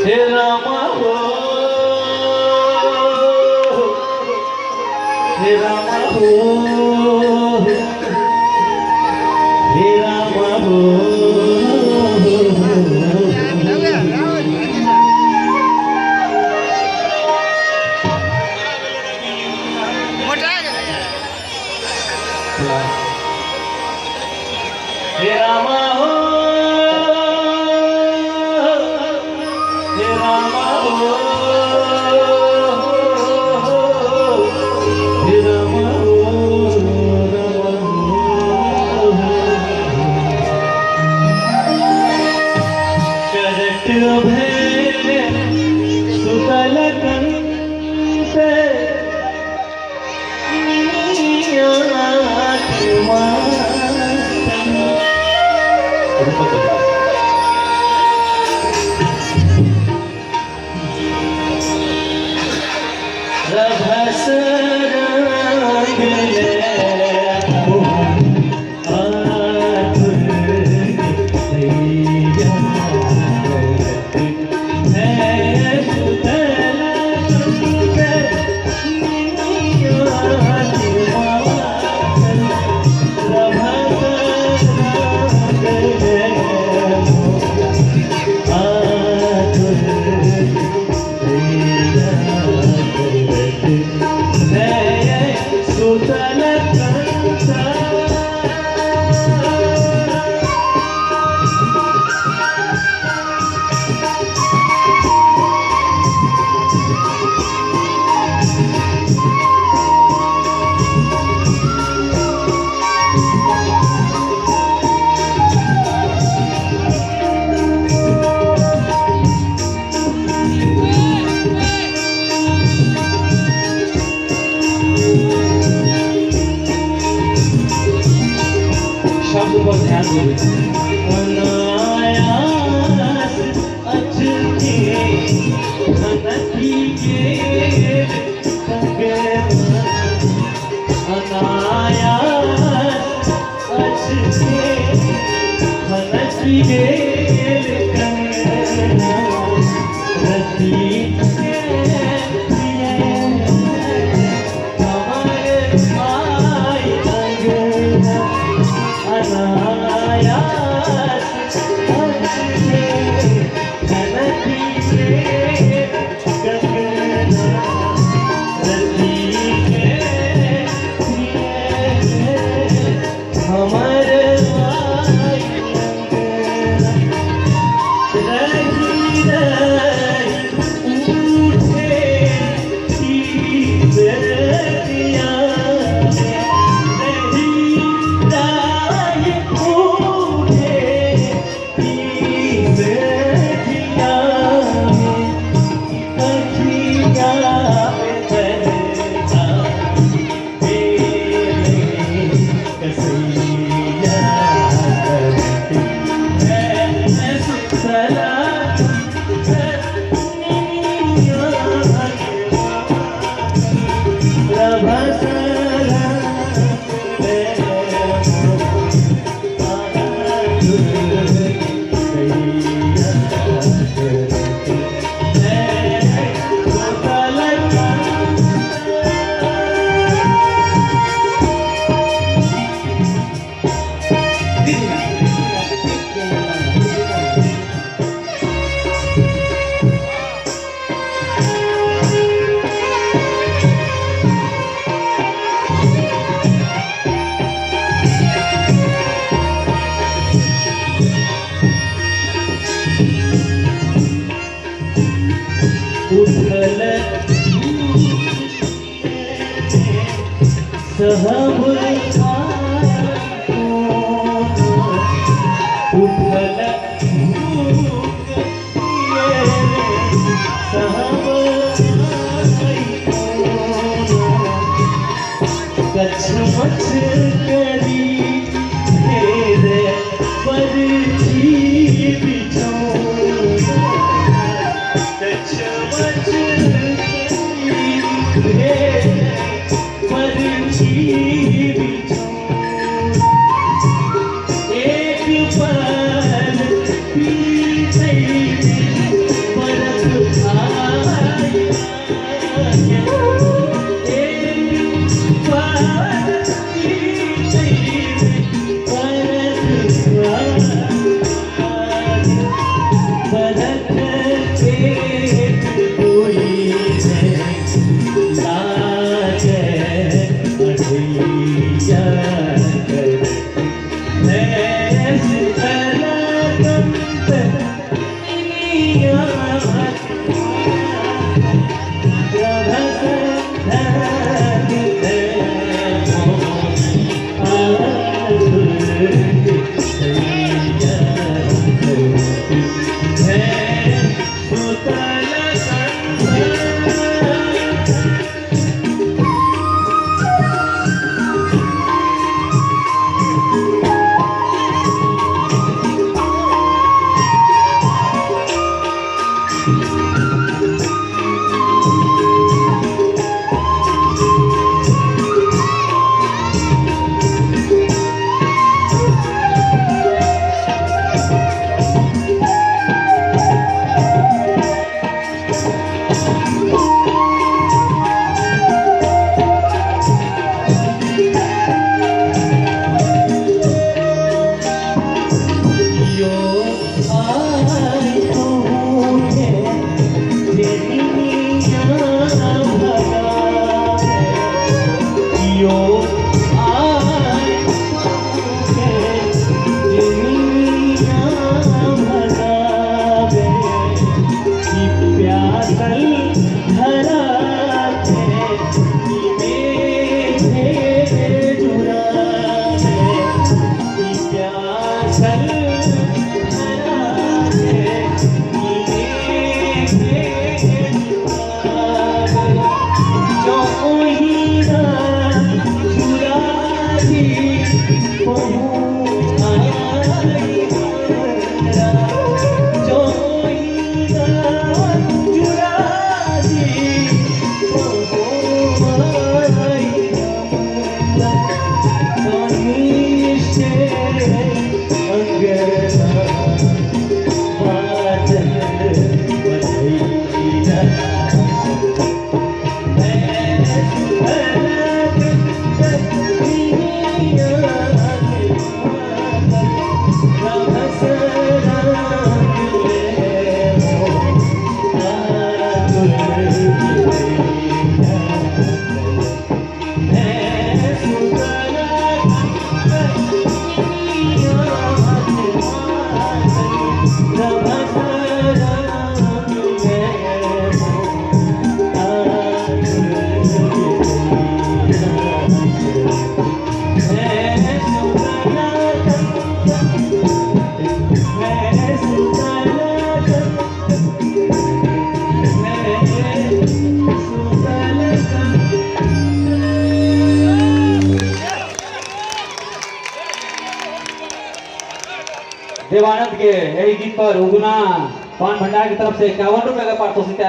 हे रामा हो, हे रामा हो, हे रामा हो. हे रामा हो, हे रामा हो, हे रामा हो. करट अभय सुतल कंठ शब्द पर ध्यान दीजिए. अनायास अचके घनती के कंगना, अनायास अचके घनती के कंगना, रति के प्रिय हमारे भाई अंगना. अनायास अचके घनती के कंगना, रति के प्रिय हमारे भाई अंगना. रही रही उठे दरिया, रही रही उठे दरिया, अखियाँ में बहता मेरे कसैया करती है सुतला उठल सहब उठल सहब कछ मछ करी मेरे परछी बिछौना, कछ मछ करी परछी बिछौना. एक पल पीछे पर देवानंद के यही गीत पर उगना पान भंडार की तरफ से 51 रुपए का पारितोषिक